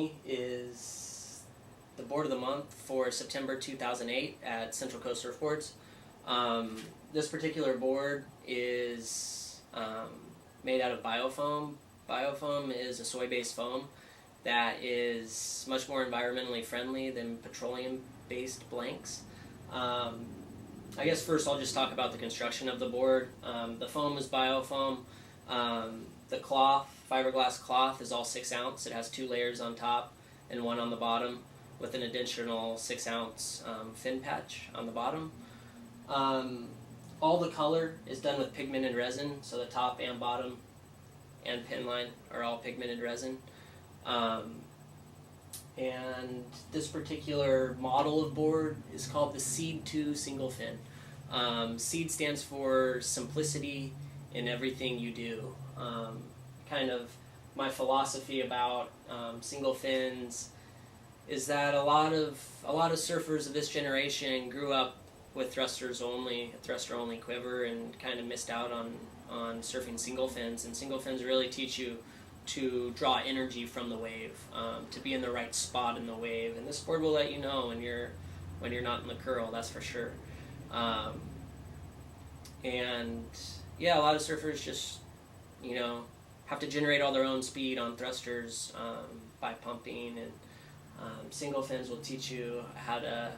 me is the board of the month for September 2008 at Central Coast Surfboards. This particular board is made out of biofoam. Biofoam is a soy-based foam that is much more environmentally friendly than petroleum-based blanks. I guess first I'll just talk about the construction of the board. The foam is biofoam. The cloth, fiberglass cloth, is all 6 ounce. It has 2 layers on top and 1 on the bottom, with an additional 6 ounce fin patch on the bottom. All the color is done with pigmented resin, so the top and bottom and pin line are all pigmented resin. And this particular model of board is called the Sieyd 2 single fin. Sieyd stands for simplicity in everything you do. Kind of my philosophy about single fins is that a lot of surfers of this generation grew up with thruster only quiver, and kind of missed out on surfing single fins. And single fins really teach you to draw energy from the wave, to be in the right spot in the wave. And this board will let you know when you're not in the curl, that's for sure. And yeah, a lot of surfers just, have to generate all their own speed on thrusters by pumping, and single fins will teach you how to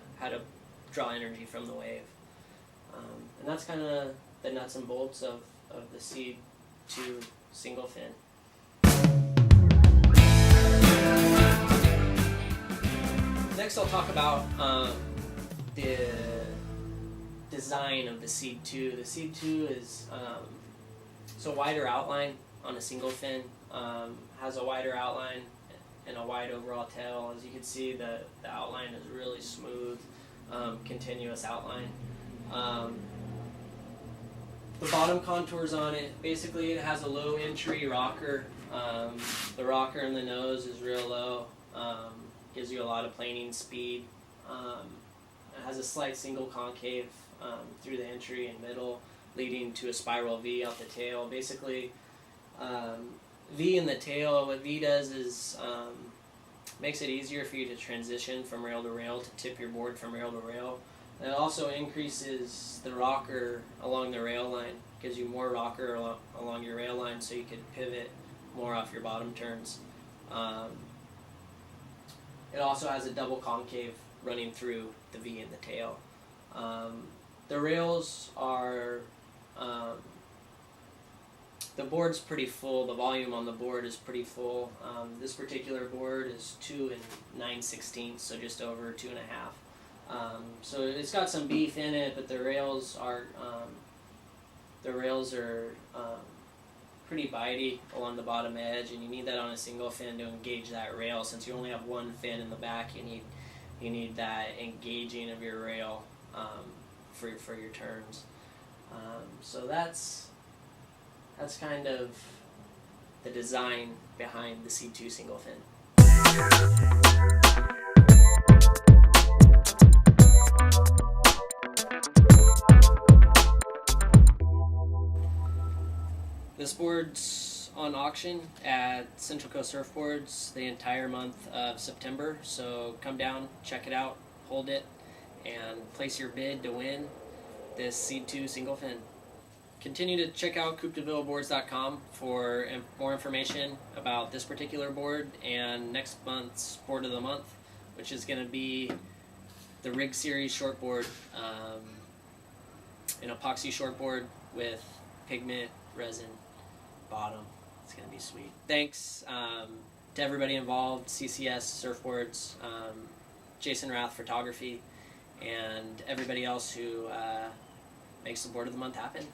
draw energy from the wave. And that's kind of the nuts and bolts of the Sieyd 2 single fin. Next I'll talk about the design of the Sieyd 2. The Sieyd 2 is it's a wider outline on a single fin, has a wider outline and a wide overall tail. As you can see, the outline is really smooth, continuous outline. The bottom contours on it, basically it has a low entry rocker. The rocker in the nose is real low, gives you a lot of planing speed. It has a slight single concave through the entry and middle, leading to a spiral V off the tail. Basically, V in the tail, what V does is makes it easier for you to transition from rail to rail, to tip your board from rail to rail. And it also increases the rocker along the rail line, gives you more rocker along your rail line, so you can pivot more off your bottom turns. It also has a double concave running through the V in the tail. The rails are, the board's pretty full. The volume on the board is pretty full. This particular board is 2 9/16, so just over 2.5. So it's got some beef in it, but the rails are pretty bitey along the bottom edge, and you need that on a single fin to engage that rail. Since you only have one fin in the back, you need that engaging of your rail for your turns. So that's kind of the design behind the Sieyd 2 single fin. This board's on auction at Central Coast Surfboards the entire month of September, so come down, check it out, hold it, and place your bid to win this Sieyd 2 single fin. Continue to check out CoupeDeVilleBoards.com for more information about this particular board and next month's board of the month, which is going to be the Rig Series shortboard, an epoxy shortboard with pigment resin bottom. It's going to be sweet. Thanks to everybody involved, CCS Surfboards, Jason Rath Photography, and everybody else who makes the board of the month happen.